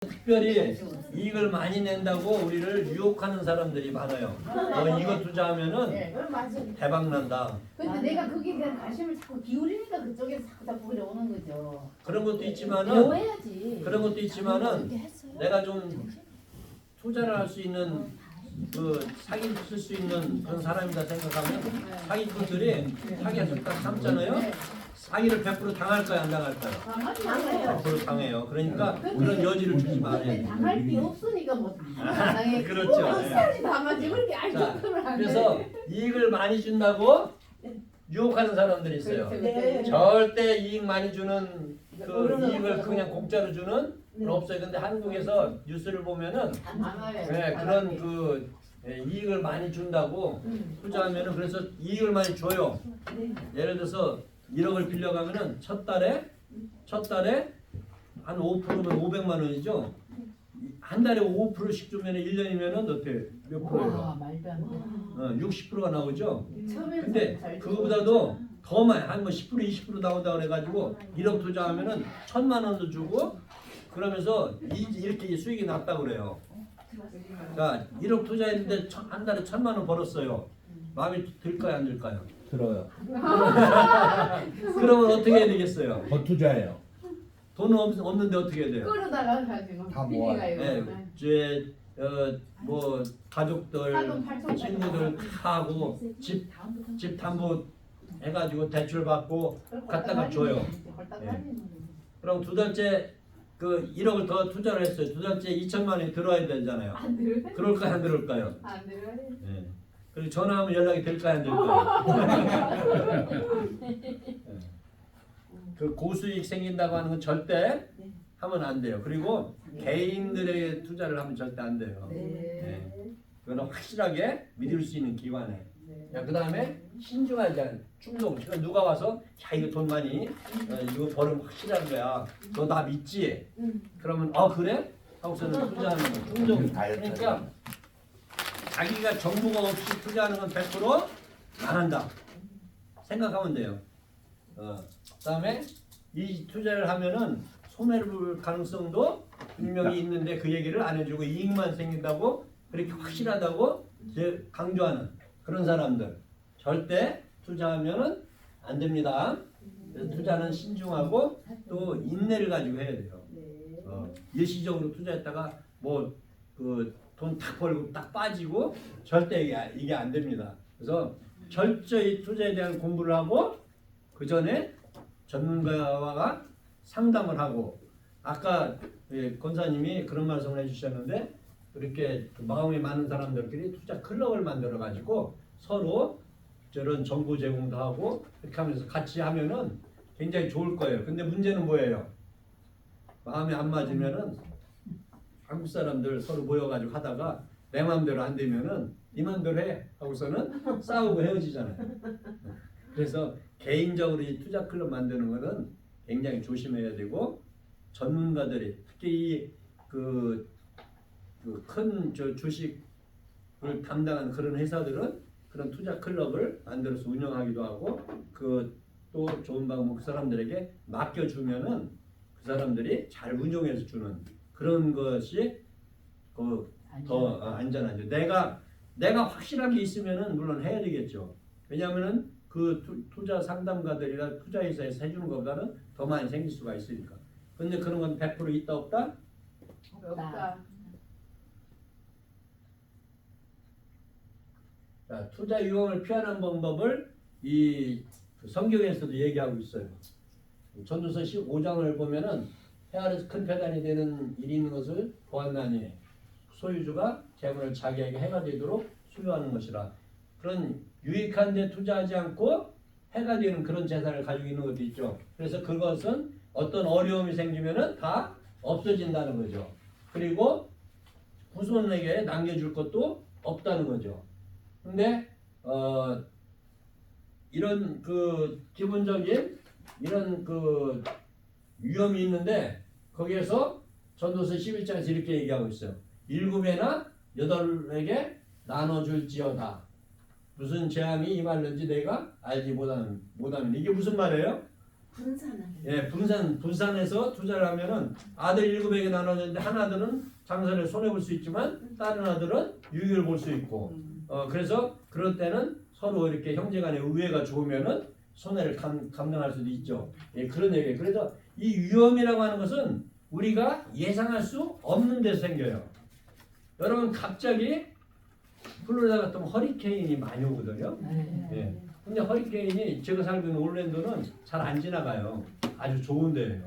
특별히 이익을 많이 낸다고 우리를 유혹하는 사람들이 많아요. 이거 투자하면은 대박 난다. 근데 내가 거기에 대한 관심을 자꾸 기울이니까 그쪽에서 자꾸 그래 오는 거죠. 그런 것도 있지만은 배워야지. 그런 것도 있지만은 내가 좀 투자를 할 수 있는 그 사기를 쓸 수 있는 그런 사람이다 생각하면 사기꾼들이 사기를 딱 삼잖아요. 사기를 100% 당할까요, 안 당할까요? 당하죠. 100% 당해요. 그러니까 그런 여지를 주지 근데 말아요. 당할 게 없으니까 뭐 당해. 그렇죠. 없어야지 당하지. 그렇게 자, 알면은 안 돼. 그래서 이익을 많이 준다고 유혹하는 사람들이 있어요. 네. 절대 이익 많이 주는 그 이익을 그냥 공짜로 주는 건 없어요. 근데 한국에서 뉴스를 보면은 네, 그런 그 이익을 많이 준다고 투자하면은 그래서 이익을 많이 줘요. 예를 들어서 1억을 빌려가면은 첫 달에 한 5%면 500만 원이죠. 한 달에 5%씩 주면 1년이면은 어떻게 몇 프로예요? 말도 안 돼. 60%가 나오죠. 처음에는 근데 그거보다도 더 많이 한 뭐 10% 20% 나온다 그래가지고 1억 투자하면은 1,000만 원도 주고 그러면서 이렇게 수익이 났다 그래요. 자, 1억 투자했는데 한 달에 1,000만 원 벌었어요. 마음에 들까요, 안 들까요? 들어요. 그러면 어떻게 해야 되겠어요? 더 투자해요. 돈 없는데 어떻게 해야 돼요? 끌어다가 가지고 다 모아요. 네, 제 뭐 가족들, 사돈 팔촌 친구들 다 하고 집 담보 해가지고 대출 받고 갖다가 줘요. 그럼 두 달째 그 1억을 더 투자를 했어요. 두 달째 2천만 원이 들어와야 되잖아요. 안 들어요? 그럴까요, 안 그럴까요? 안 들어요? 네. 그리고 전화하면 연락이 될까요, 안 될까요? 그 고수익 생긴다고 하는 건 절대 하면 안 돼요. 그리고 개인들의 투자를 하면 절대 안 돼요. 네. 그거는 확실하게 믿을 수 있는 기관에. 그 다음에 신중하지 않은 충동. 지금 누가 와서 야 이거 돈 많이 이거 벌으면 확실한 거야. 너 나 믿지? 그러면 그래? 하고서는 투자하는 거. 충동. 그러니까 자기가 정보가 없이 투자하는 건 100%안 한다. 생각하면 돼요. 그다음에 이 투자를 하면은 손해를 볼 가능성도 분명히 있는데 그 얘기를 안 해주고 이익만 생긴다고 그렇게 확실하다고 이제 강조하는 그런 사람들 절대 투자하면은 안 됩니다. 그래서 투자는 신중하고 또 인내를 가지고 해야 돼요. 일시적으로 투자했다가 뭐 그 돈 탁 벌고 딱 빠지고 절대 이게 안 됩니다. 그래서 철저히 투자에 대한 공부를 하고 그 전에 전문가와 상담을 하고 아까 권사님이 그런 말씀을 해주셨는데 그렇게 마음이 많은 사람들끼리 투자 클럽을 만들어 가지고 서로 저런 정보 제공도 하고 이렇게 하면서 같이 하면은 굉장히 좋을 거예요. 근데 문제는 뭐예요? 마음이 안 맞으면은 한국 사람들 서로 모여가지고 하다가 내 마음대로 안 되면은 네 마음대로 해 하고서는 싸우고 헤어지잖아요. 그래서 개인적으로 이 투자 클럽 만드는 거는 굉장히 조심해야 되고 전문가들이 특히 그 큰 주식을 담당하는 그런 회사들은 그런 투자 클럽을 만들어서 운영하기도 하고 그 또 좋은 방법 그 사람들에게 맡겨주면은 그 사람들이 잘 운영해서 주는 그런 것이 더 안전하죠. 내가 확실한 게 있으면은 물론 해야 되겠죠. 왜냐하면은 그 투자 상담가들이나 투자회사에서 해주는 것보다는 더 많이 생길 수가 있으니까. 근데 그런 건 100% 있다 없다? 없다. 자, 투자 유혹을 피하는 방법을 이 성경에서도 얘기하고 있어요. 전도서 15장을 보면은 해 아래서 큰 배단이 되는 일이 있는 것을 보았나니 소유주가 재물을 자기에게 해가 되도록 수요하는 것이라. 그런 유익한 데 투자하지 않고 해가 되는 그런 재산을 가지고 있는 것도 있죠. 그래서 그것은 어떤 어려움이 생기면은 다 없어진다는 거죠. 그리고 후손에게 남겨줄 것도 없다는 거죠. 근데 이런 그 기본적인 이런 그 위험이 있는데 거기에서 전도서 11장에서 이렇게 얘기하고 있어요. 7에나 8에게 나눠줄지어다. 무슨 재앙이 임할는지 내가 알지 못하면 이게 무슨 말이에요? 분산해서 투자를 하면은 아들 7에게 나눠졌는데 한 아들은 장사를 손해 볼 수 있지만 다른 아들은 유익을 볼 수 있고 그래서 그럴 때는 서로 이렇게 형제간의 우애가 좋으면은 손해를 감당할 수도 있죠. 예, 그런 얘기예요. 그래서 이 위험이라고 하는 것은 우리가 예상할 수 없는 데서 생겨요. 여러분 갑자기 플로리다 같은 허리케인이 많이 오거든요. 예. 근데 허리케인이 제가 살고 있는 올랜도는 잘 안 지나가요. 아주 좋은 데예요.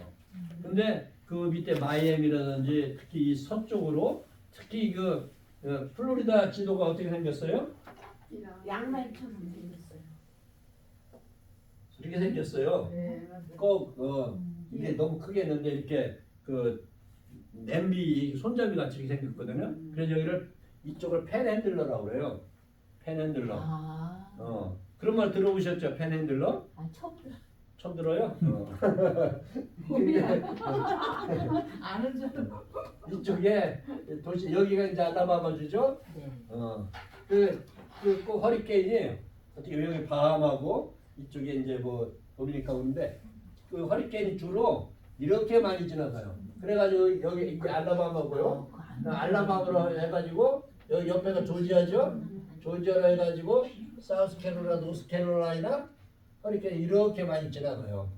근데 그 밑에 마이애미라든지 특히 이 서쪽으로 특히 그 플로리다 지도가 어떻게 생겼어요? 양말처럼 생겼어요. 이렇게 생겼어요. 꼭 이게 너무 크게 했는데 이렇게 그 냄비 손잡이 같이 이렇게 생겼거든요. 그래서 여기를 이쪽을 펜핸들러라고 그래요. 펜핸들러. 그런 말 들어보셨죠? 펜핸들러? 처음 들어. 처음 들어요? 아는 줄. 이쪽에 도시 여기가 이제 알라바마 주죠. 네. 그 허리케인이 어떻게 여기 바함하고 이쪽에 이제 뭐 도미니카인데 그 허리케인이 주로 이렇게 많이 지나가요. 그래가지고 여기 이게 알라바마고요. 알라바마로 해가지고 여기 옆에가 조지아죠. 조지아로 해가지고 사우스캐롤라이나 노스캐롤라이나 허리케인이 이렇게 많이 지나가요.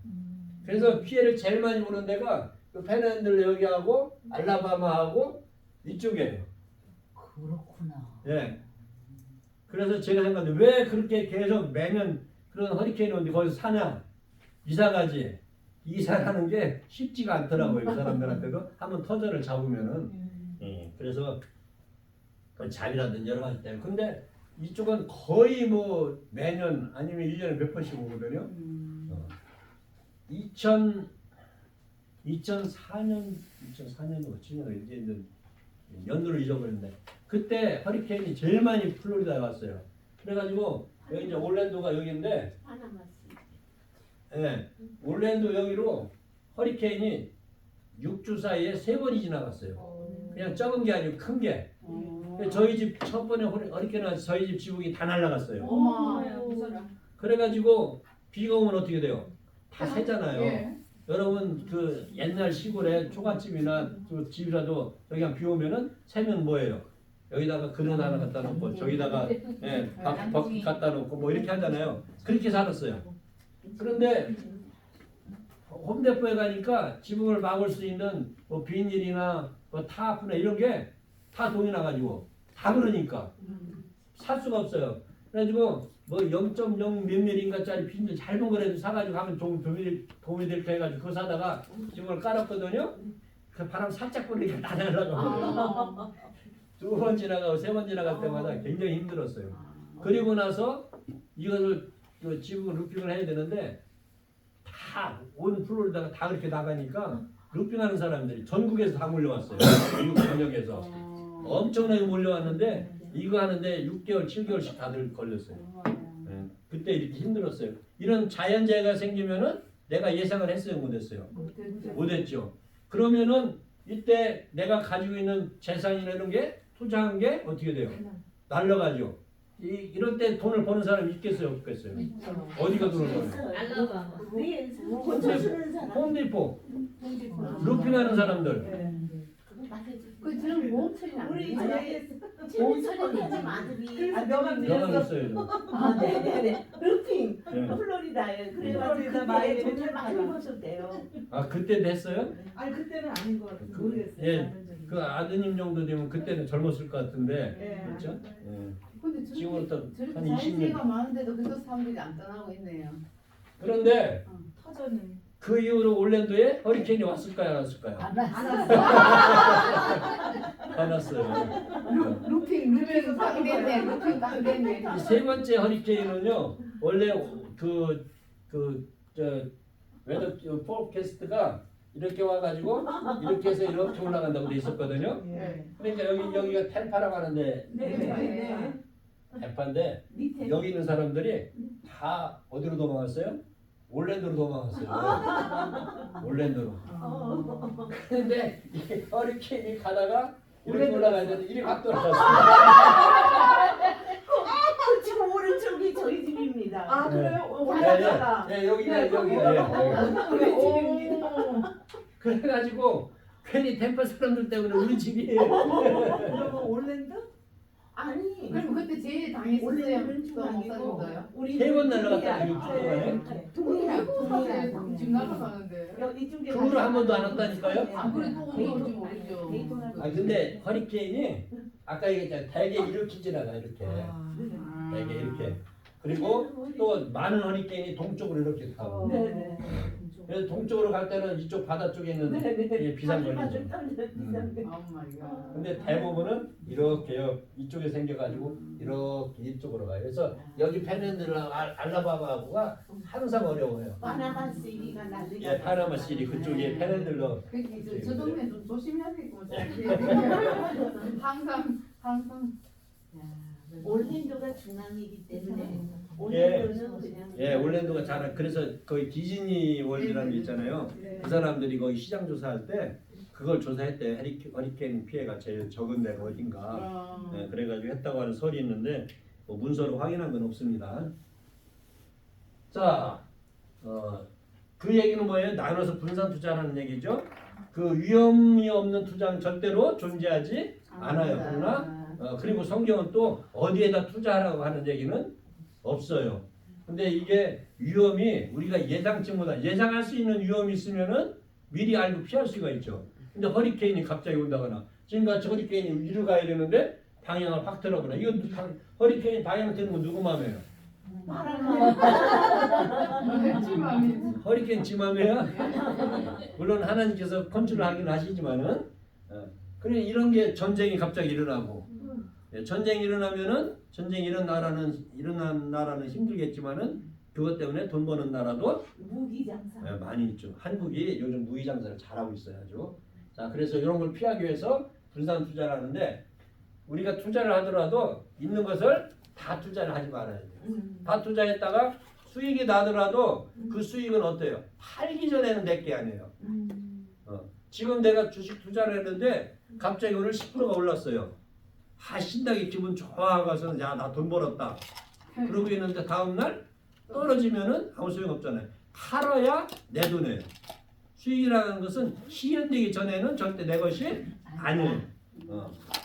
그래서 피해를 제일 많이 보는 데가 그 펜핸들 여기하고 알라바마하고 이쪽이에요. 그렇구나. 예. 그래서 제가 생각하는데 왜 그렇게 계속 매년 그런 허리케인이 오는데 거기서 사냐? 이사가지. 이사라는 게 쉽지가 않더라고요. 이 사람들한테도 한번 터전을 잡으면은. 예. 그래서 그 잡이라든지 여러 가지 때문에. 근데 이쪽은 거의 뭐 매년 아니면 1년에 몇 번씩 오거든요. 2004년도 7년 이제 연도를 잊어버렸는데 그때 허리케인이 제일 많이 플로리다에 왔어요. 그래가지고 여기 이제 올랜도가 여기인데, 예, 올랜도 여기로 허리케인이 6주 사이에 3번이 지나갔어요. 그냥 적은 게 아니고 큰 게. 저희 집 첫 번에 허리케인 와서 저희 집 지붕이 다 날아갔어요. 그래가지고 비가 오면 어떻게 돼요? 다 새잖아요. 예. 여러분 그 옛날 시골에 초가집이나 그 집이라도 여기 비 오면은 새면 뭐예요? 여기다가 그릇 하나 갖다 놓고 저기다가 밥 갖다 놓고 뭐 이렇게 하잖아요. 그렇게 살았어요. 그런데 홈데포에 가니까 지붕을 막을 수 있는 뭐 비닐이나 뭐 타프나 이런 게 다 돈이 나가지고 다 그러니까 살 수가 없어요. 그래가지고 뭐 0.0 몇 밀인가짜리 비닐 짧은 거라도 사가지고 하면 도움이 될까 해가지고 그거 사다가 지붕을 깔았거든요. 그 바람 살짝 불으니까 다 날아가고 2번 지나가고 3번 지나갈 때마다 굉장히 힘들었어요. 그리고 나서 이것을 지붕 루핑을 해야 되는데 다 온 플로리다가 다 그렇게 나가니까 루핑하는 사람들이 전국에서 다 몰려왔어요. 미국 전역에서 엄청나게 몰려왔는데 이거 하는데 6개월, 7개월씩 다들 걸렸어요. 네. 그때 이렇게 힘들었어요. 이런 자연재해가 생기면은 내가 예상을 했어요, 못했어요? 못했죠. 그러면은 이때 내가 가지고 있는 재산이나 이런 게 투자한 게 어떻게 돼요? 날라가죠. 이럴 때 돈을 버는 사람이 있겠어요, 없겠어요? 어디가 돈을 버는? 알라바마. 홈디포, 루핑하는 사람들. 그 저는 모험철이 우리 나는데 모험철이 아들이 명함 있어요. 네네네. 루핑 네. 플로리다에 그래가지고 플로리다 그때 마이애미 돈을 많이 텔파가. 버셨대요. 아 그때 됐어요? 아니 그때는 아닌 것 같아요. 그- 모르겠어요. 예, 자본적인. 그 아드님 정도 되면 그때는 젊었을 것 같은데, 예. 그렇죠? 예. 근데 지금부터 한 저렇게 20년. 자연재해가 많은데도 그래도 사람들이 안 떠나고 있네요. 그런데 터전은 그 이후로 올랜도에 허리케인이 왔을까요, 안 왔을까요? 안 왔어. 안 왔어요. 루핑 깡됐네. 루핑 깡됐네. 이 세 번째 허리케인은요, 원래 웨더 포캐스트가 이렇게 와가지고 이렇게 해서 이렇게 올라간다고 돼 있었거든요. 예. 그러니까 여기가 텔파라고 하는데 네. 대파인데 밑에 여기 있는 사람들이 다 어디로 도망갔어요? 올랜도로 도망갔어요. 올랜도로. 근데 이 허리케인이 가다가 이렇게 올라가야 되는데 이리 막 돌아갔어요. 지금 오래 오른쪽이 저희 집입니다. 아 그래요? 어, 예, 올랐다. 예, 여기가 네, 여기. 거기가 예. 우리 집입니다. 그래가지고 괜히 템플 사람들 때문에 우리 집이 여보 올랜드? 아니 그럼 그때 제일 당했었어요. 원래는 좀 아니고 목사님도요? 우리 세번 날아갔다 동해안. 이거 그동안에? 동해안 동해안 지금 날아가는데. 여기 이쪽에 그 후로 한 번도 안 왔다니까요? 안 그래도 오늘 올지 모르죠. 아 근데 허리케인이 아까 얘기했잖아요. 대게 이렇게 지나가 이렇게. 대게 이렇게. 그리고 또 많은 허리케인이 동쪽으로 이렇게 가고. 네네. 그래서 동쪽으로 갈 때는 이쪽 바다 쪽에 있는 이게 비상거리죠. 오 마이 갓. 근데 대부분은 이렇게요. 이쪽에 생겨가지고 이렇게 이쪽으로 가요. 그래서 여기 페넨들랑 알라바마가 항상 어려워요. 파나마 시리가 난리가 예, 파나마 시리 그쪽에 페넨들로. 그러니까 저 동네 좀 조심해야겠고 항상 올랜도가 중앙이기 때문에 예. 올랜도는 그냥 예, 올랜도가 잘 그래서 거의 디즈니 월드라는 게 있잖아요. 그 사람들이 거기 시장 조사할 때 그걸 조사했대. 허리케인 피해가 제일 적은 데가 어딘가. 예, 그래가지고 했다고 하는 설이 있는데 뭐 문서로 확인한 건 없습니다. 자, 그 얘기는 뭐예요? 나눠서 분산 투자하는 얘기죠. 그 위험이 없는 투자는 절대로 존재하지 않아요. 그러나 그리고 성경은 또 어디에다 투자하라고 하는 얘기는 없어요. 근데 이게 위험이 우리가 예상치 못한 예상할 수 있는 위험이 있으면은 미리 알고 피할 수가 있죠. 근데 허리케인이 갑자기 온다거나 지금같이 허리케인이 위로 가야 되는데 방향을 확 틀어버려. 이거 허리케인 방향 트는 건 누구 맘이에요? 허리케인 지 맘이야? 물론 하나님께서 컨트롤하긴 하시지만은 그래 이런 게 전쟁이 갑자기 일어나고 전쟁이 일어나면은 전쟁이 일어난 나라는 힘들겠지만은 그것 때문에 돈 버는 나라도 무기 장사. 많이 있죠. 한국이 요즘 무기 장사를 잘하고 있어요, 아주. 자, 그래서 이런 걸 피하기 위해서 분산 투자를 하는데 우리가 투자를 하더라도 있는 것을 다 투자를 하지 말아야 돼요. 다 투자했다가 수익이 나더라도 그 수익은 어때요? 팔기 전에는 내 게 아니에요. 지금 내가 주식 투자를 했는데 갑자기 오늘 10%가 올랐어요. 신나게 기분 좋아가서 야 나 돈 벌었다. 그러고 있는데 다음날 떨어지면은 아무 소용 없잖아요. 팔아야 내 돈이에요. 수익이라는 것은 실현되기 전에는 절대 내 것이 아니에요.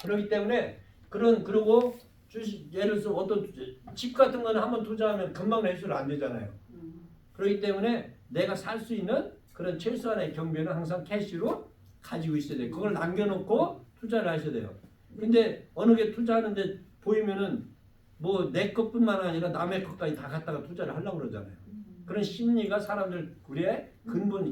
그렇기 때문에 그리고 주식 예를 들어서 어떤 집 같은 거는 한번 투자하면 금방 매수를 안 되잖아요. 그렇기 때문에 내가 살 수 있는 그런 최소한의 경비는 항상 캐시로 가지고 있어야 돼요. 그걸 남겨놓고 투자를 하셔야 돼요. 근데 어느 게 투자하는데 보이면은 뭐 내 것뿐만 아니라 남의 것까지 다 갖다가 투자를 하려고 그러잖아요. 그런 심리가 사람들 우리의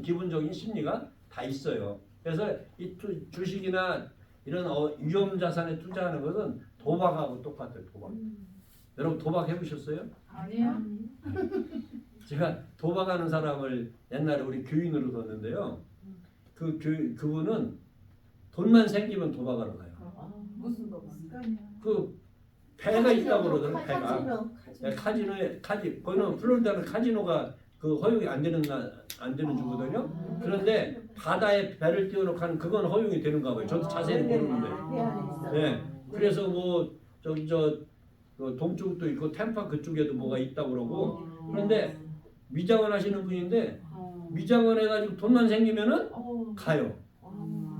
기본적인 심리가 다 있어요. 그래서 이 주식이나 이런 위험 자산에 투자하는 것은 도박하고 똑같아요. 도박. 여러분 도박 해보셨어요? 아니요. 제가 도박하는 사람을 옛날에 우리 교인으로 뒀는데요. 그분은 돈만 생기면 도박하러 가요. 무슨 거? 그 배가 있다고 그러더라고요. 배가. 카지노. 카지노에 거기는 플로리다는 카지노가 그 허용이 안 되는 주거든요. 그런데 바다에 배를 띄워놓고 하는 그건 허용이 되는가 봐요. 저도 자세히 모르는데. 네. 그래서 뭐 저기 그 동쪽도 있고 템파 그쪽에도 뭐가 있다고 그러고. 그런데 미장원 하시는 분인데 미장원 해가지고 돈만 생기면은 가요.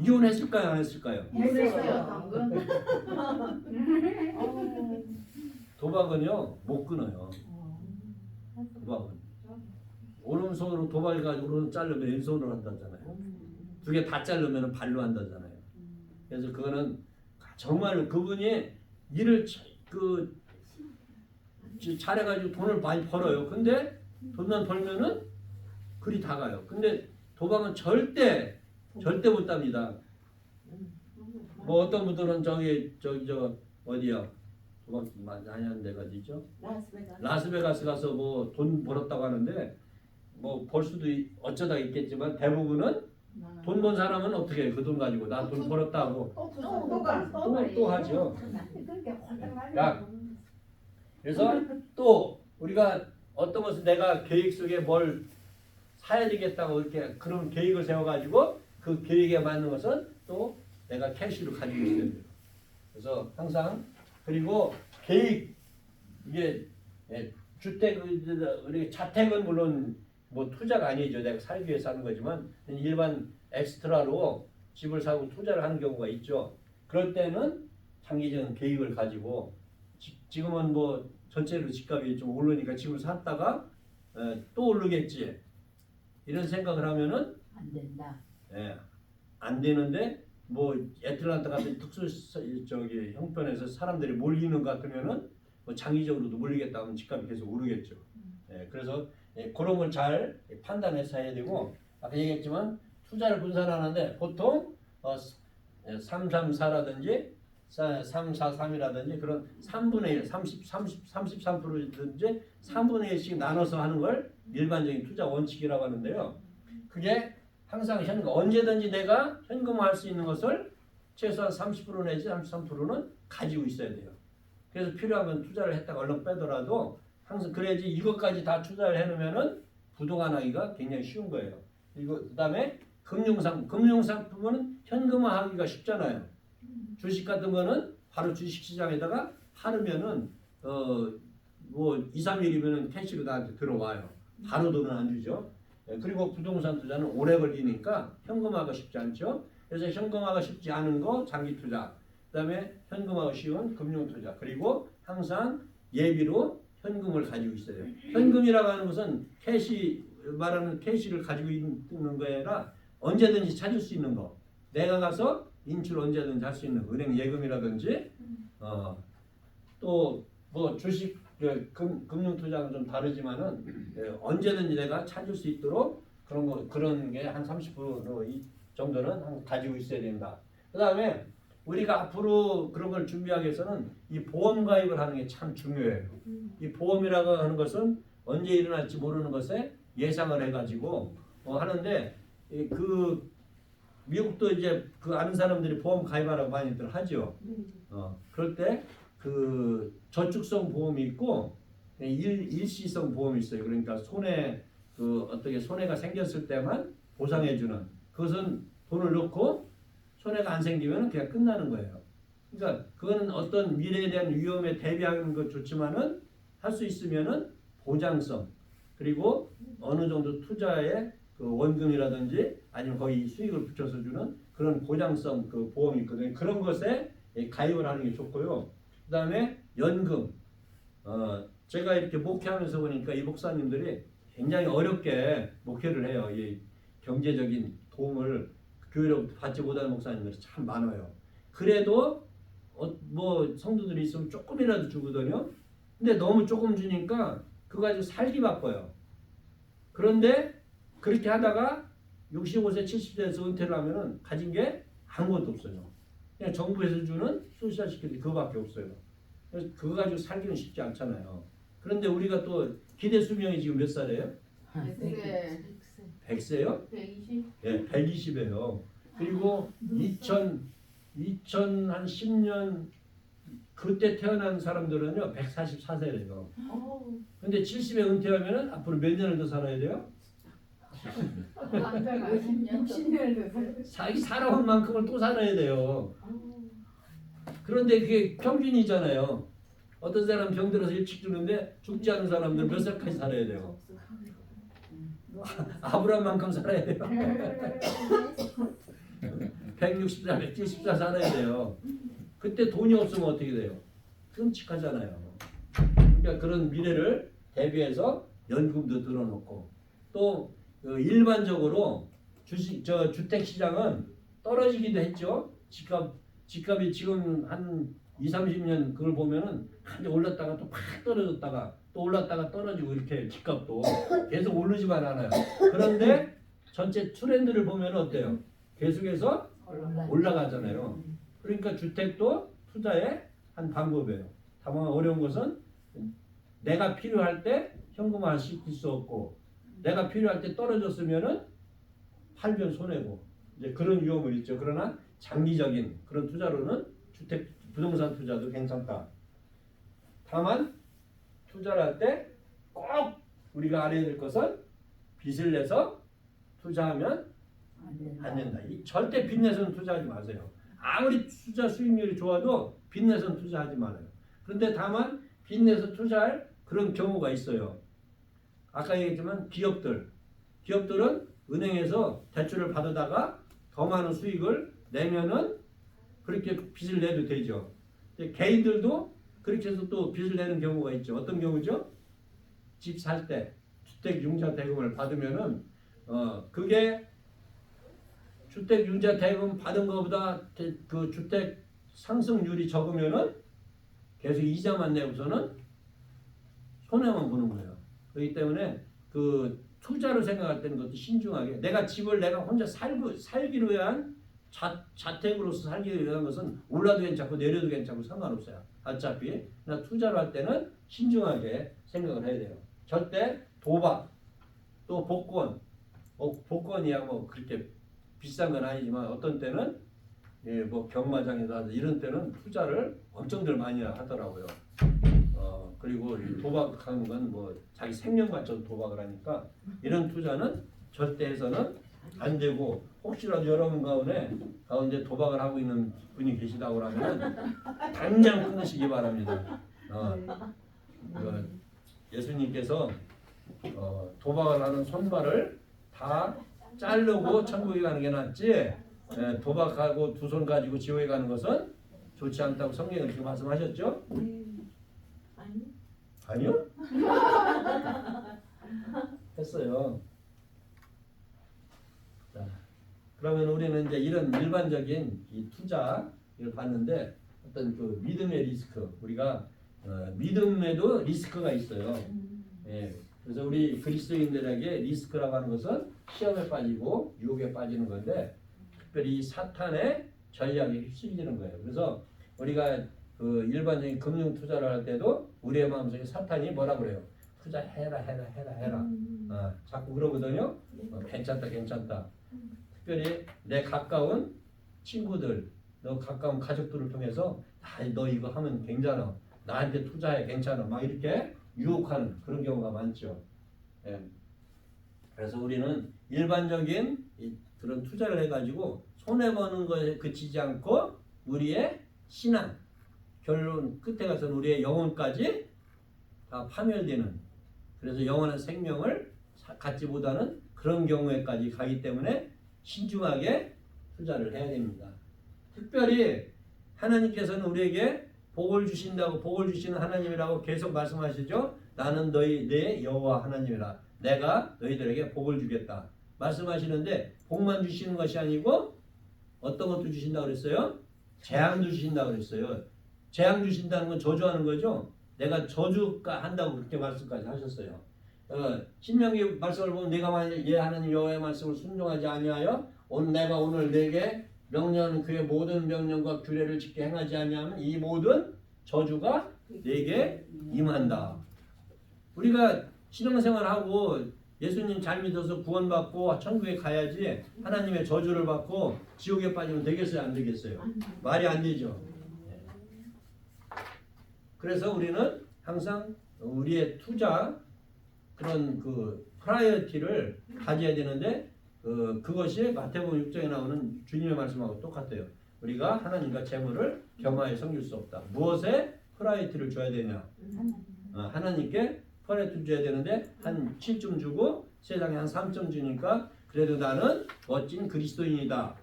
이혼했을까요? 안 했을까요? 했어요 방금. 도박은요 못 끊어요. 도박은 오른손으로 도박을 가지고 오른손 자르면 왼손으로 한다잖아요. 두 개 다 자르면 발로 한다잖아요. 그래서 그거는 정말 그분이 일을 잘해가지고 돈을 많이 벌어요. 근데 돈만 벌면은 그리 다 가요. 근데 도박은 절대 못 답니다. 뭐 어떤 분들은 저 어디야? 도박 많이 하는 데가 어디죠? 라스베가스 가서 뭐 돈 벌었다고 하는데 뭐 벌 수도 어쩌다 있겠지만 대부분은 돈 번 사람은 어떻게 해? 그 돈 가지고 나 돈 벌었다고 또 하죠. 야, 그래서 또 우리가 어떤 것을 내가 계획 속에 뭘 사야 되겠다고 이렇게 그런 계획을 세워가지고 그 계획에 맞는 것은 또 내가 캐시로 가지고 있어야 돼요. 그래서 항상 그리고 계획 이게 예, 주택 우리 자택은 물론 뭐 투자가 아니죠. 내가 살기 위해서 하는 거지만 일반 엑스트라로 집을 사고 투자를 하는 경우가 있죠. 그럴 때는 장기적인 계획을 가지고 지금은 뭐 전체로 집값이 좀 오르니까 집을 샀다가 또 오르겠지. 이런 생각을 하면은 안 된다. 예, 안 되는데 뭐 애틀란타 같은 특수 저기 형편에서 사람들이 몰리는 것 같으면은 뭐 장기적으로도 몰리겠다 하면 집값이 계속 오르겠죠. 예, 그래서 그런 걸 잘 판단해서 해야 되고 아까 얘기했지만 투자를 분산하는데 보통 334라든지 343이라든지 그런 3분의 1, 33%든지 3분의 1씩 나눠서 하는 걸 일반적인 투자 원칙이라고 하는데요. 그게 항상 언제든지 내가 현금화할 수 있는 것을 최소한 30% 내지 33%는 가지고 있어야 돼요. 그래서 필요하면 투자를 했다가 얼른 빼더라도 항상 그래야지 이것까지 다 투자를 해놓으면은 부동산 하기가 굉장히 쉬운 거예요. 그리고 그다음에 금융상품은 현금화하기가 쉽잖아요. 주식 같은 거는 바로 주식시장에다가 팔으면은 뭐 2, 3일이면은 캐시로 나한테 들어와요. 바로 돈은 안 주죠. 그리고 부동산 투자는 오래 걸리니까 현금화가 쉽지 않죠. 그래서 현금화가 쉽지 않은 거 장기 투자, 그다음에 현금화가 쉬운 금융 투자, 그리고 항상 예비로 현금을 가지고 있어요. 현금이라고 하는 것은 말하는 캐시를 가지고 있는 거에 아니라 언제든지 찾을 수 있는 거. 내가 가서 인출 언제든지 할 수 있는 은행 예금이라든지 또 뭐 주식 금융 투자는 좀 다르지만은 언제든지 내가 찾을 수 있도록 그런 게 한 30% 정도는 가지고 있어야 된다. 그다음에 우리가 앞으로 그런 걸 준비하기 위해서는 이 보험 가입을 하는 게 참 중요해요. 이 보험이라고 하는 것은 언제 일어날지 모르는 것에 예상을 해가지고 하는데 그 미국도 이제 그 아는 사람들이 보험 가입하라고 많이들 하죠. 그럴 때 그 저축성 보험이 있고 일시성 보험이 있어요. 그러니까 어떻게 손해가 생겼을 때만 보상해주는. 그것은 돈을 넣고 손해가 안 생기면 그냥 끝나는 거예요. 그러니까 그거는 어떤 미래에 대한 위험에 대비하는 것 좋지만은 할 수 있으면은 보장성 그리고 어느 정도 투자에 그 원금이라든지 아니면 거의 수익을 붙여서 주는 그런 보장성 그 보험이 있거든요. 그런 것에 가입을 하는 게 좋고요. 그다음에 연금. 제가 이렇게 목회하면서 보니까 이 목사님들이 굉장히 어렵게 목회를 해요. 이 경제적인 도움을 교회로부터 받지 못하는 목사님들이 참 많아요. 그래도 뭐 성도들이 있으면 조금이라도 주거든요. 근데 너무 조금 주니까 그거 가지고 살기 바빠요. 그런데 그렇게 하다가 65세, 70세에서 은퇴를 하면은 가진 게 아무것도 없어요. 그냥 정부에서 주는 소셜시큐리티 그거밖에 없어요. 그래서 그거 가지고 살기는 쉽지 않잖아요. 그런데 우리가 또 기대 수명이 지금 몇 살이에요? 100세요? 120? 예, 120이에요. 그리고 2010년 그때 태어난 사람들은요 144세래요. 근데 70에 은퇴하면은 앞으로 몇 년을 더 살아야 돼요? 60년을 더 자기 살아온 만큼을 또 살아야 돼요. 그런데 그게 평균이잖아요. 어떤 사람 병들어서 일찍 죽는데 죽지 않은 사람들은 몇 살까지 살아야 돼요? 아브라함만큼 살아야 돼요. 160살, 170살 살아야 돼요. 그때 돈이 없으면 어떻게 돼요? 끔찍하잖아요. 그러니까 그런 미래를 대비해서 연금도 들어놓고 또 일반적으로 주택 시장은 떨어지기도 했죠. 집값이 지금 한 2, 30년 그걸 보면은 한번 올랐다가 또 팍 떨어졌다가 또 올랐다가 떨어지고 이렇게 집값도 계속 오르지만 않아요. 그런데 전체 트렌드를 보면 어때요? 계속해서 올라가잖아요. 그러니까 주택도 투자의 한 방법이에요. 다만 어려운 것은 내가 필요할 때 현금화 시킬 수 없고 내가 필요할 때 떨어졌으면은 팔면 손해고 이제 그런 위험은 있죠. 그러나 장기적인 그런 투자로는 부동산 투자도 괜찮다. 다만 투자를 할 때 꼭 우리가 알아야 될 것은 빚을 내서 투자하면 안 된다. 절대 빚 내서는 투자하지 마세요. 아무리 투자 수익률이 좋아도 빚 내서는 투자하지 말아요. 그런데 다만 빚 내서 투자할 그런 경우가 있어요. 아까 얘기했지만 기업들은 은행에서 대출을 받아다가 더 많은 수익을 내면은 그렇게 빚을 내도 되죠. 근데 개인들도 그렇게 해서 또 빚을 내는 경우가 있죠. 어떤 경우죠? 집 살 때 주택융자 대금을 받으면은 그게 주택융자 대금 받은 것보다 그 주택 상승률이 적으면은 계속 이자만 내고서는 손해만 보는 거예요. 그렇기 때문에 그 투자를 생각할 때는 것도 신중하게 내가 집을 내가 혼자 살기로 위한 자택으로서 살기 위한 것은 올라도 괜찮고 내려도 괜찮고 상관없어요. 어차피 나 투자를 할 때는 신중하게 생각을 해야 돼요. 절대 도박 또 복권이야 뭐 그렇게 비싼 건 아니지만 어떤 때는 뭐 경마장이나 이런 때는 투자를 엄청들 많이 하더라고요. 그리고 이 도박하는 건 뭐 자기 생명 바쳐서 도박을 하니까 이런 투자는 절대 해서는 안 되고 혹시라도 여러분 가운데 도박을 하고 있는 분이 계시다고 하면 당장 끊으시기 바랍니다. 예수님께서 도박을 하는 손발을 다 자르고 천국에 가는 게 낫지 도박하고 두 손 가지고 지옥에 가는 것은 좋지 않다고 성경에 그렇게 말씀하셨죠? 아니. 아니요? 했어요. 자, 그러면 우리는 이제 이런 일반적인 이 투자를 봤는데 어떤 그 믿음의 리스크 우리가 믿음에도 리스크가 있어요. 예, 그래서 우리 그리스도인들에게 리스크라고 하는 것은 시험에 빠지고 유혹에 빠지는 건데 특별히 이 사탄의 전략에 휩쓸리는 거예요. 그래서 우리가 그 일반적인 금융 투자를 할 때도 우리의 마음속에 사탄이 뭐라 그래요? 투자해라. 자꾸 그러거든요. 괜찮다. 특별히 내 가까운 친구들, 너 가까운 가족들을 통해서 너 이거 하면 괜찮아. 나한테 투자해 괜찮아. 막 이렇게 유혹하는 그런 경우가 많죠. 예. 그래서 우리는 일반적인 그런 투자를 해가지고 손해보는 것에 그치지 않고 우리의 신앙, 결론 끝에 가서는 우리의 영혼까지 다 파멸되는 그래서 영원한 생명을 갖지 못하는 그런 경우에까지 가기 때문에 신중하게 투자를 해야 됩니다. 특별히 하나님께서는 우리에게 복을 주신다고 복을 주시는 하나님이라고 계속 말씀하시죠. 나는 내 여호와 하나님이라 내가 너희들에게 복을 주겠다 말씀하시는데 복만 주시는 것이 아니고 어떤 것도 주신다고 그랬어요? 재앙도 주신다고 그랬어요. 재앙 주신다는 건 저주하는 거죠. 내가 저주가 한다고 그렇게 말씀까지 하셨어요. 신명기 말씀을 보면 내가 만약 하나님 여호와의 말씀을 순종하지 아니하여 내가 오늘 내게 명령하는 그의 모든 명령과 규례를 지켜 행하지 아니하면 이 모든 저주가 내게 임한다. 우리가 신앙생활하고 예수님 잘 믿어서 구원받고 천국에 가야지 하나님의 저주를 받고 지옥에 빠지면 되겠어요? 안 되겠어요? 말이 안 되죠. 그래서 우리는 항상 우리의 투자 그런 그 프라이어티를 가져야 되는데 그것이 마태복음 6장에 나오는 주님의 말씀하고 똑같아요. 우리가 하나님과 재물을 겸하여 섬길 수 없다. 무엇에 프라이어티를 줘야 되냐? 하나님께 프라이어티 줘야 되는데 한 7점 주고 세상에 한 3점 주니까 그래도 나는 멋진 그리스도인이다.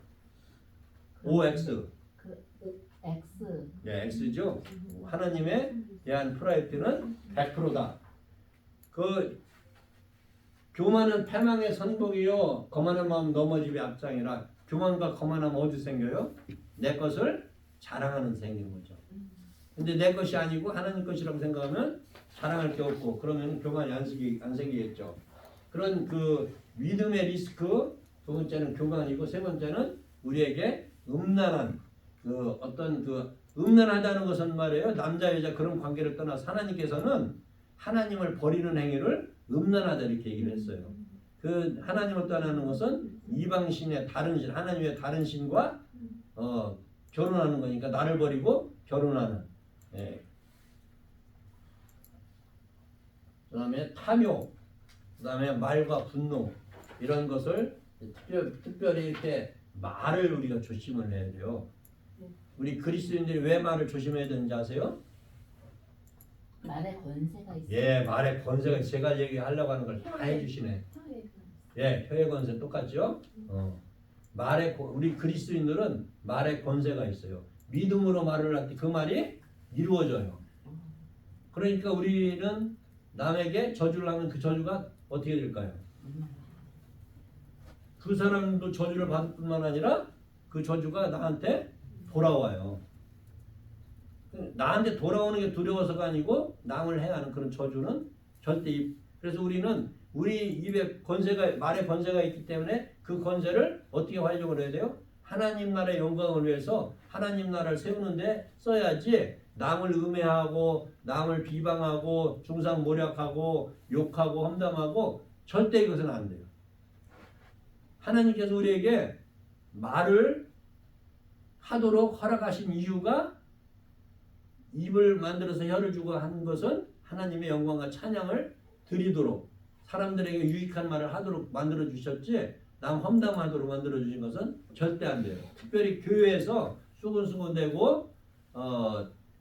OX. X. 네, X죠. 하나님에 대한 프라이어티는 100%다. 그 교만은 패망의 선복이요 거만한 마음 넘어짐의 앞장이라. 교만과 거만하면 어디 생겨요? 내 것을 자랑하는 생기는 거죠. 근데 내 것이 아니고 하나님 것이라고 생각하면 자랑할 게 없고 그러면 교만이 안 생기겠죠. 그런 그 믿음의 리스크 두 번째는 교만이고 세 번째는 우리에게 음란한 그 어떤 그 음란하다는 것은 말이에요. 남자 여자 그런 관계를 떠나서 하나님께서는 하나님을 버리는 행위를 음란하다 이렇게 얘기를 했어요. 그 하나님을 떠나는 것은 이방신의 다른 신, 하나님의 다른 신과 결혼하는 거니까 나를 버리고 결혼하는. 예. 그다음에 탐욕, 그다음에 말과 분노 이런 것을 특별히 이렇게 말을 우리가 조심을 해야 돼요. 우리 그리스도인들이 왜 말을 조심해야 되는지 아세요? 말에 권세가 있어. 예, 말의 권세가 제가 얘기하려고 하는 걸 다 해주시네. 예, 혀의 권세 똑같죠? 우리 그리스도인들은 말의 권세가 있어요. 믿음으로 말을 할 때 그 말이 이루어져요. 그러니까 우리는 남에게 저주를 하면 그 저주가 어떻게 될까요? 그 사람도 저주를 받을 뿐만 아니라 그 저주가 나한테 돌아와요. 나한테 돌아오는 게 두려워서가 아니고 남을 행하는 그런 저주는 절대. 그래서 우리는 우리 입에 권세가, 말에 권세가 있기 때문에 그 권세를 어떻게 활용을 해야 돼요? 하나님 나라의 영광을 위해서 하나님 나라를 세우는데 써야지, 남을 음해하고 남을 비방하고 중상모략하고 욕하고 험담하고 절대 이것은 안 돼요. 하나님께서 우리에게 말을 하도록 허락하신 이유가, 입을 만들어서 혀를 주고 한 것은 하나님의 영광과 찬양을 드리도록, 사람들에게 유익한 말을 하도록 만들어 주셨지, 남 험담하도록 만들어 주신 것은 절대 안 돼요. 특별히 교회에서 수군수군대고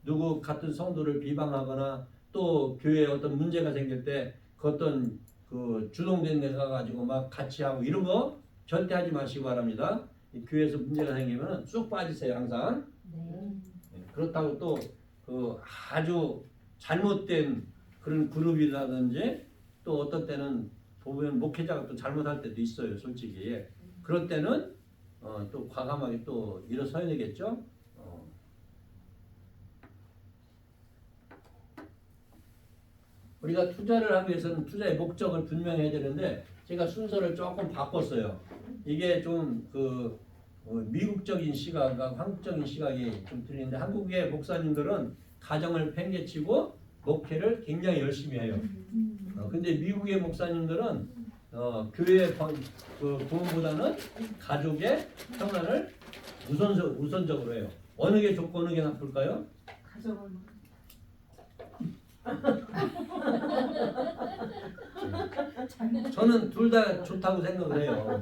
누구 같은 성도를 비방하거나 또 교회에 어떤 문제가 생길 때 그 어떤 그 주동된 데 가가지고 막 같이 하고 이런 거 절대 하지 마시기 바랍니다. 교회에서 문제가 생기면 쑥 빠지세요, 항상. 네. 그렇다고 또 그 아주 잘못된 그런 그룹이라든지 또 어떤 때는 보면 목회자가 또 잘못할 때도 있어요, 솔직히. 그럴 때는 또 과감하게 또 일어서야 되겠죠. 우리가 투자를 하기 위해서는 투자의 목적을 분명히 해야 되는데, 제가 순서를 조금 바꿨어요. 이게 좀 미국적인 시각과 한국적인 시각이 좀 틀린데, 한국의 목사님들은 가정을 팽개치고 목회를 굉장히 열심히 해요. 근데 미국의 목사님들은 교회의 부흥보다는 가족의 평안을 우선적으로 해요. 어느 게 좋고 어느 게 나쁠까요? 가정을 저는 둘 다 좋다고 생각을 해요.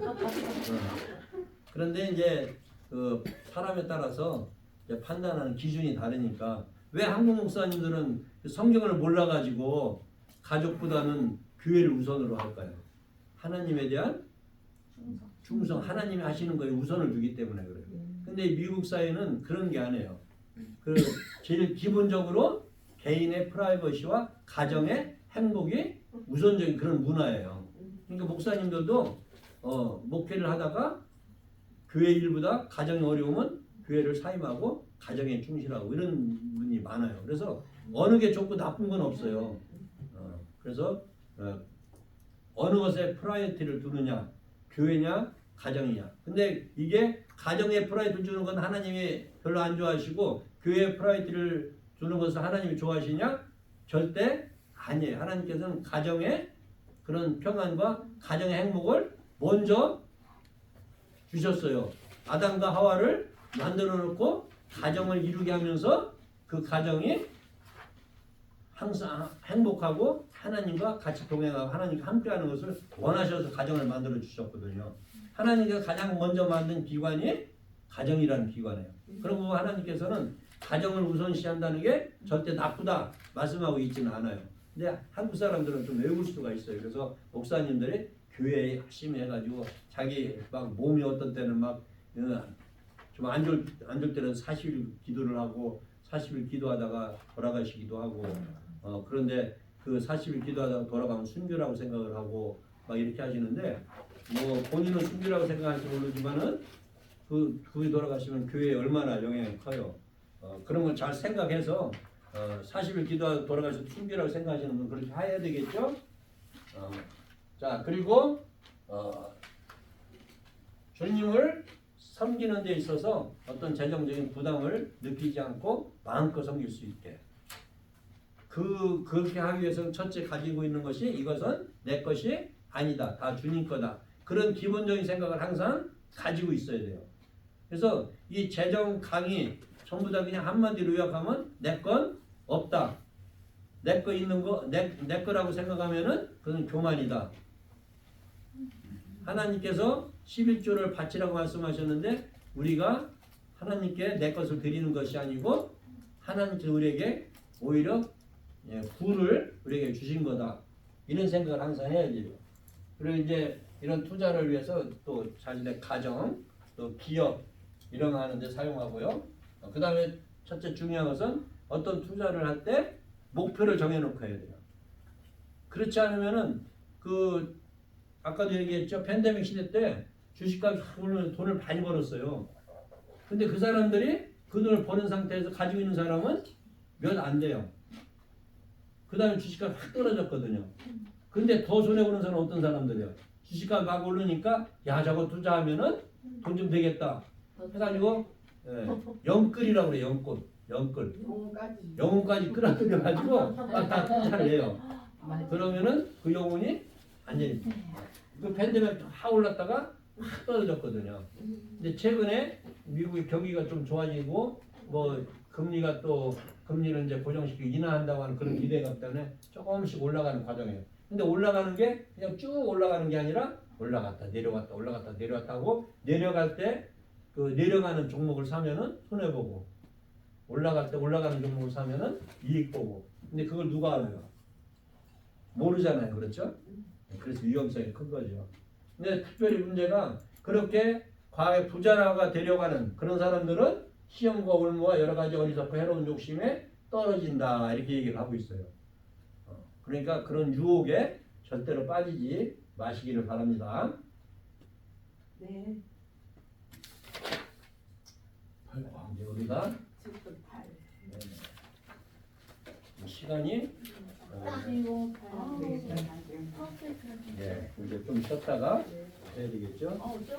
그런데 이제 그 사람에 따라서 이제 판단하는 기준이 다르니까, 왜 한국 목사님들은 성경을 몰라가지고 가족보다는 교회를 우선으로 할까요? 하나님에 대한 충성, 하나님이 하시는 거에 우선을 두기 때문에 그래요. 근데 미국 사회는 그런 게 아니에요. 제일 기본적으로 개인의 프라이버시와 가정의 행복이 우선적인 그런 문화예요. 그러니까 목사님들도 목회를 하다가 교회 일보다 가정이 어려우면 교회를 사임하고 가정에 충실하고 이런 분이 많아요. 그래서 어느 게 좋고 나쁜 건 없어요. 그래서 어느 것에 프라이어티를 두느냐, 교회냐 가정이냐. 근데 이게 가정에 프라이어티를 주는 건 하나님이 별로 안 좋아하시고, 교회에 프라이어티를 주는 것을 하나님이 좋아하시냐? 절대 아니에요. 하나님께서는 가정의 그런 평안과 가정의 행복을 먼저 주셨어요. 아담과 하와를 만들어 놓고 가정을 이루게 하면서 그 가정이 항상 행복하고 하나님과 같이 동행하고 하나님과 함께하는 것을 원하셔서 가정을 만들어 주셨거든요. 하나님께서 가장 먼저 만든 기관이 가정이라는 기관이에요. 그리고 하나님께서는 가정을 우선시한다는 게 절대 나쁘다 말씀하고 있지는 않아요. 근데 한국 사람들은 좀 외울 수가 있어요. 그래서 목사님들이 교회에 열심히 해가지고 자기 막 몸이 어떤 때는 막 좀 안 좋을 때는 40일 기도를 하고 40일 기도하다가 돌아가시기도 하고, 그런데 그 40일 기도하다가 돌아가면 순교라고 생각을 하고 막 이렇게 하시는데, 뭐 본인은 순교라고 생각할지 모르지만은 그분이 돌아가시면 교회에 얼마나 영향이 커요. 그런 걸 잘 생각해서 40일 기도하다 돌아가셔서 순교라고 생각하시는 분 그렇게 해야 되겠죠. 자, 그리고 주님을 섬기는 데 있어서 어떤 재정적인 부담을 느끼지 않고 마음껏 섬길 수 있게, 그렇게 하기 위해서는 첫째 가지고 있는 것이, 이것은 내 것이 아니다, 다 주님 거다, 그런 기본적인 생각을 항상 가지고 있어야 돼요. 그래서 이 재정 강의 전부 다 그냥 한마디로 요약하면 내 건 없다, 내 거 있는 거 내 거라고 생각하면은 그건 교만이다. 하나님께서 11조를 바치라고 말씀하셨는데, 우리가 하나님께 내 것을 드리는 것이 아니고 하나님께서 우리에게 오히려 부를 우리에게 주신 거다. 이런 생각을 항상 해야 돼요. 그리고 이제 이런 투자를 위해서 또 자신의 가정, 또 기업 이런 거 하는데 사용하고요. 그 다음에 첫째 중요한 것은 어떤 투자를 할 때 목표를 정해놓고 해야 돼요. 그렇지 않으면은 그 아까도 얘기했죠. 팬데믹 시대 때 주식값이 돈을 많이 벌었어요. 근데 그 사람들이 그 돈을 버는 상태에서 가지고 있는 사람은 몇 안 돼요. 그 다음에 주식값이 확 떨어졌거든요. 근데 더 손해보는 사람은 어떤 사람들이요? 주식값 막 오르니까 야 저거 투자하면은 돈 좀 되겠다 해가지고 영끌이라고 그래요. 영끌 영혼까지 끌어들여가지고 다 투자를 해요. 그러면은 그 영혼이 완전히 그 팬데믹 확 올랐다가 확 떨어졌거든요. 근데 최근에 미국의 경기가 좀 좋아지고 뭐 금리가 또 금리를 이제 고정시키고 인하한다고 하는 그런 기대감 때문에 조금씩 올라가는 과정이에요. 근데 올라가는 게 그냥 쭉 올라가는 게 아니라 올라갔다 내려갔다 올라갔다 내려갔다 하고 내려갈 때 그 내려가는 종목을 사면은 손해 보고 올라갈 때 올라가는 종목을 사면은 이익 보고. 근데 그걸 누가 알아요? 모르잖아요. 그렇죠? 그래서 위험성이 큰 거죠. 근데 특별히 문제가 그렇게 과외 부자라가 되려가는 그런 사람들은 시험과 올무와 여러 가지 어리석고 해로운 욕심에 떨어진다 이렇게 얘기를 하고 있어요. 그러니까 그런 유혹에 절대로 빠지지 마시기를 바랍니다. 네. 이제 우리가 시간이 이제 좀 쉬었다가 해야 되겠죠? 저